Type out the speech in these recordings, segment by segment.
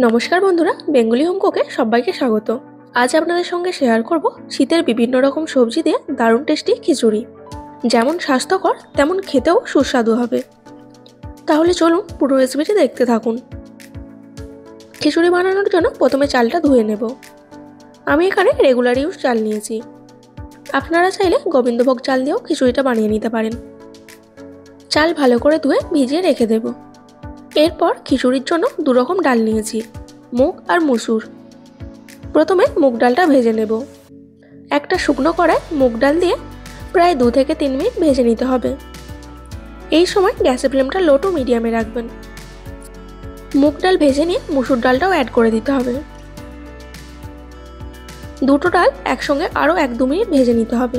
নমস্কার বন্ধুরা, Bengali home কুকে সবাইকে স্বাগত। আজ আপনাদের সঙ্গে শেয়ার করব শীতের বিভিন্ন রকম সবজি দিয়ে দারুণ টেস্টি খিচুড়ি, যেমন স্বাস্থ্যকর তেমন খেতেও সুস্বাদু হবে। তাহলে চলুন পুরো রেসিপিটি দেখতে থাকুন। খিচুড়ি বানানোর জন্য প্রথমে চালটা ধুয়ে নেব। আমি এখানে রেগুলার ইউজ চাল নিয়েছি। আপনারা চাইলে গোবিন্দভোগ চাল দিয়েও খিচুড়িটা বানিয়ে নিতে পারেন। চাল ভালো করে ধুয়ে ভিজিয়ে রেখে দেব। এরপর খিচুড়ির জন্য দুরকম ডাল নিয়েছি, মুগ আর মসুর। প্রথমে মুগ ডালটা ভেজে নেব। একটা শুকনো কড়ায় মুগ ডাল দিয়ে প্রায় 2 থেকে 3 মিনিট ভেজে নিতে হবে। এই সময় গ্যাসের ফ্লেমটা লো টু মিডিয়ামে রাখবেন। মুগ ডাল ভেজে নিয়ে মসুর ডালটাও অ্যাড করে দিতে হবে। দুটো ডাল একসঙ্গে আরও 1-2 মিনিট ভেজে নিতে হবে।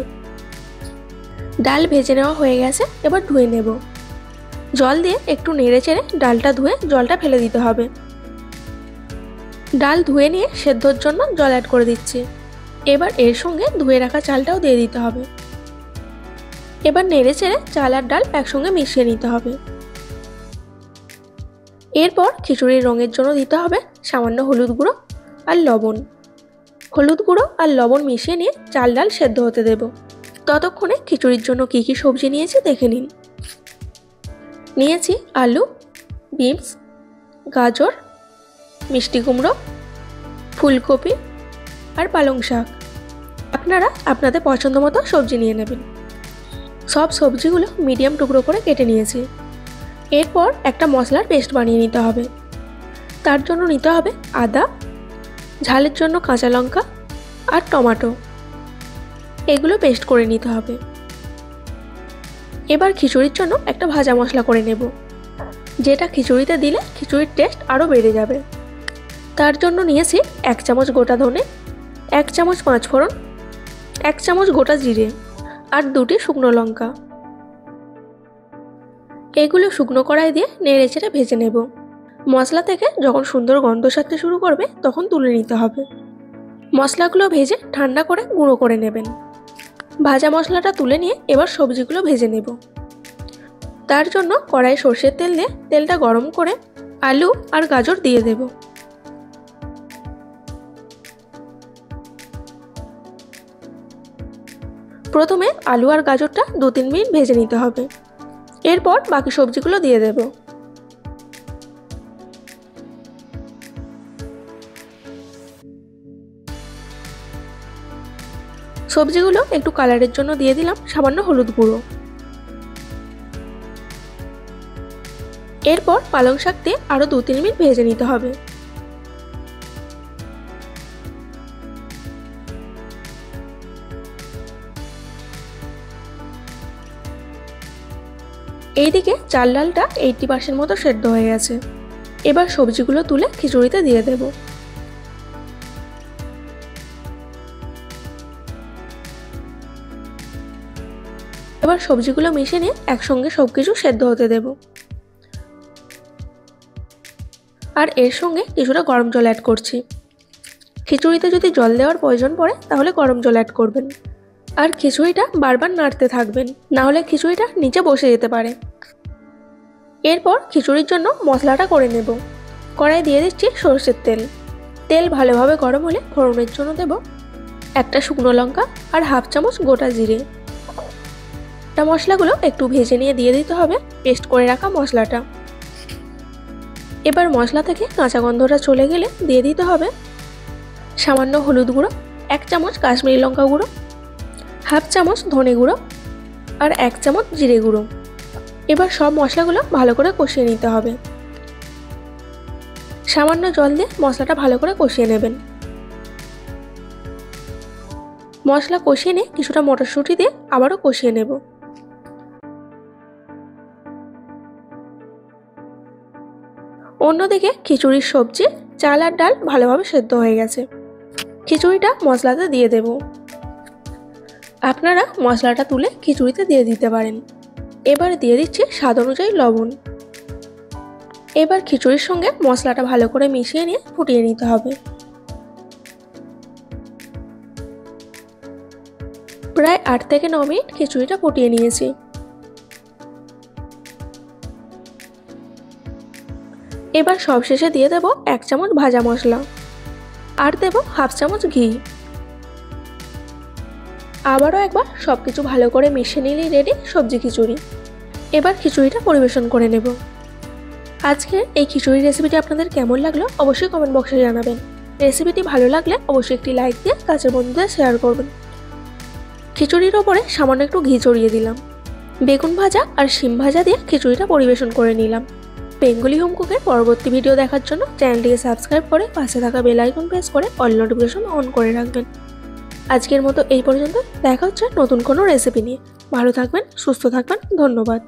ডাল ভেজে নেওয়া হয়ে গেছে, এবার ধুয়ে নেব। জল দিয়ে একটু নেড়ে চেড়ে ডালটা ধুয়ে জলটা ফেলে দিতে হবে। ডাল ধুয়ে নিয়ে সেদ্ধর জন্য জল অ্যাড করে দিচ্ছি। এবার এর সঙ্গে ধুয়ে রাখা চালটাও দিয়ে দিতে হবে। এবার নেড়ে চেড়ে চাল আর ডাল একসঙ্গে মিশিয়ে নিতে হবে। এরপর খিচুড়ির রঙের জন্য দিতে হবে সামান্য হলুদ গুঁড়ো আর লবণ। হলুদ গুঁড়ো আর লবণ মিশিয়ে নিয়ে চাল ডাল সেদ্ধ হতে দেব। ততক্ষণে খিচুড়ির জন্য কী কী সবজি নিয়েছি দেখে নিন। নিয়েছি আলু, বিনস, গাজর, মিষ্টি কুমড়ো, ফুলকপি আর পালং শাক। আপনারা আপনাদের পছন্দ মতো সবজি নিয়ে নেবেন। সব সবজিগুলো মিডিয়াম টুকরো করে কেটে নিয়েছি। এরপর একটা মশলার পেস্ট বানিয়ে নিতে হবে। তার জন্য নিতে হবে আদা, ঝালের জন্য কাঁচা লঙ্কা আর টমেটো। এগুলো পেস্ট করে নিতে হবে। এবার খিচুড়ির জন্য একটা ভাজা মশলা করে নেব, যেটা খিচুড়িতে দিলে খিচুড়ির টেস্ট আরও বেড়ে যাবে। তার জন্য নিয়েছি 1 চামচ গোটা ধনে, 1 চামচ পাঁচফোড়ন, 1 চামচ গোটা জিরে আর 2টি শুকনো লঙ্কা। এগুলো শুকনো কড়াই দিয়ে নেড়ে চেড়ে ভেজে নেব। মশলা থেকে যখন সুন্দর গন্ধ ছাড়তে শুরু করবে তখন তুলে নিতে হবে। মশলাগুলো ভেজে ঠান্ডা করে গুঁড়ো করে নেবেন। ভাজা মশলাটা তুলে নিয়ে এবার সবজিগুলো ভেজে নেব। তার জন্য কড়াই সর্ষের তেল দিয়ে তেলটা গরম করে আলু আর গাজর দিয়ে দেব। প্রথমে আলু আর গাজরটা 2-3 মিনিট ভেজে নিতে হবে। এরপর বাকি সবজিগুলো দিয়ে দেব। সবজিগুলো একটু কালারের জন্য দিয়ে দিলাম সামান্য হলুদ গুঁড়ো। এরপর পালং শাক দিয়ে আরও 2-3 মিনিট ভেজে নিতে হবে। এইদিকে চাল ডালটা 80% মতো সেদ্ধ হয়ে গেছে। এবার সবজিগুলো তুলে খিচুড়িতে দিয়ে দেব। এবার সবজিগুলো মিশিয়ে নিয়ে একসঙ্গে সবকিছু সেদ্ধ হতে দেব। আর এর সঙ্গে কিছুটা গরম জল অ্যাড করছি। খিচুড়িতে যদি জল দেওয়ার প্রয়োজন পড়ে তাহলে গরম জল অ্যাড করবেন। আর খিচুড়িটা বারবার নাড়তে থাকবেন, না হলে খিচুড়িটা নিচে বসে যেতে পারে। এরপর খিচুড়ির জন্য মশলাটা করে নেব। কড়াই দিয়ে দিচ্ছি সরষের তেল। তেল ভালোভাবে গরম হলে ফোড়নের জন্য দেব একটা শুকনো লঙ্কা আর 1/2 চামচ গোটা জিরে। মশলাগুলো একটু ভেজে নিয়ে দিয়ে দিতে হবে পেস্ট করে রাখা মশলাটা। এবার মশলা থেকে কাঁচা গন্ধটা চলে গেলে দিয়ে দিতে হবে সামান্য হলুদ গুঁড়ো, 1 চামচ কাশ্মীরি লঙ্কা গুঁড়ো, 1/2 চামচ ধনে গুঁড়ো আর 1 চামচ জিরে গুঁড়ো। এবার সব মশলাগুলো ভালো করে কষিয়ে নিতে হবে। সামান্য জল দিয়ে মশলাটা ভালো করে কষিয়ে নেবেন। মশলা কষিয়ে নিয়ে কিছুটা মটরশুঁটি দিয়ে আবারও কষিয়ে নেব। অন্যদিকে খিচুড়ির সবজি, চাল আর ডাল ভালোভাবে সেদ্ধ হয়ে গেছে। খিচুড়িটা মশলাতে দিয়ে দেব। আপনারা মশলাটা তুলে খিচুড়িতে দিয়ে দিতে পারেন। এবার দিয়ে দিচ্ছি স্বাদ অনুযায়ী লবণ। এবার খিচুড়ির সঙ্গে মশলাটা ভালো করে মিশিয়ে নিয়ে ফুটিয়ে নিতে হবে। প্রায় 8 থেকে 9 মিনিট খিচুড়িটা ফুটিয়ে নিয়েছি। এবার সবশেষে দিয়ে দেব 1 চামচ ভাজা মশলা আর দেব হাফ চামচ ঘি। আবারও একবার সবকিছু ভালো করে মিশিয়ে নিলেই রেডি সবজি খিচুড়ি। এবার খিচুড়িটা পরিবেশন করে নেব। আজকে এই খিচুড়ি রেসিপিটি আপনাদের কেমন লাগলো অবশ্যই কমেন্ট বক্সে জানাবেন। রেসিপিটি ভালো লাগলে অবশ্যই একটি লাইক দিয়ে কাছের বন্ধুদের শেয়ার করবেন। খিচুড়ির ওপরে সামান্য একটু ঘি ছড়িয়ে দিলাম। বেগুন ভাজা আর শিম ভাজা দিয়ে খিচুড়িটা পরিবেশন করে নিলাম। বেঙ্গলি হোম কুকের পরবর্তী ভিডিও দেখার জন্য চ্যানেলটিকে সাবস্ক্রাইব করে পাশে থাকা বেল আইকন প্রেস করে অল নোটিফিকেশন অন করে রাখবেন। আজকের মতো এই পর্যন্ত, দেখা হচ্ছে নতুন কোনো রেসিপি নিয়ে। ভালো থাকবেন, সুস্থ থাকবেন, ধন্যবাদ।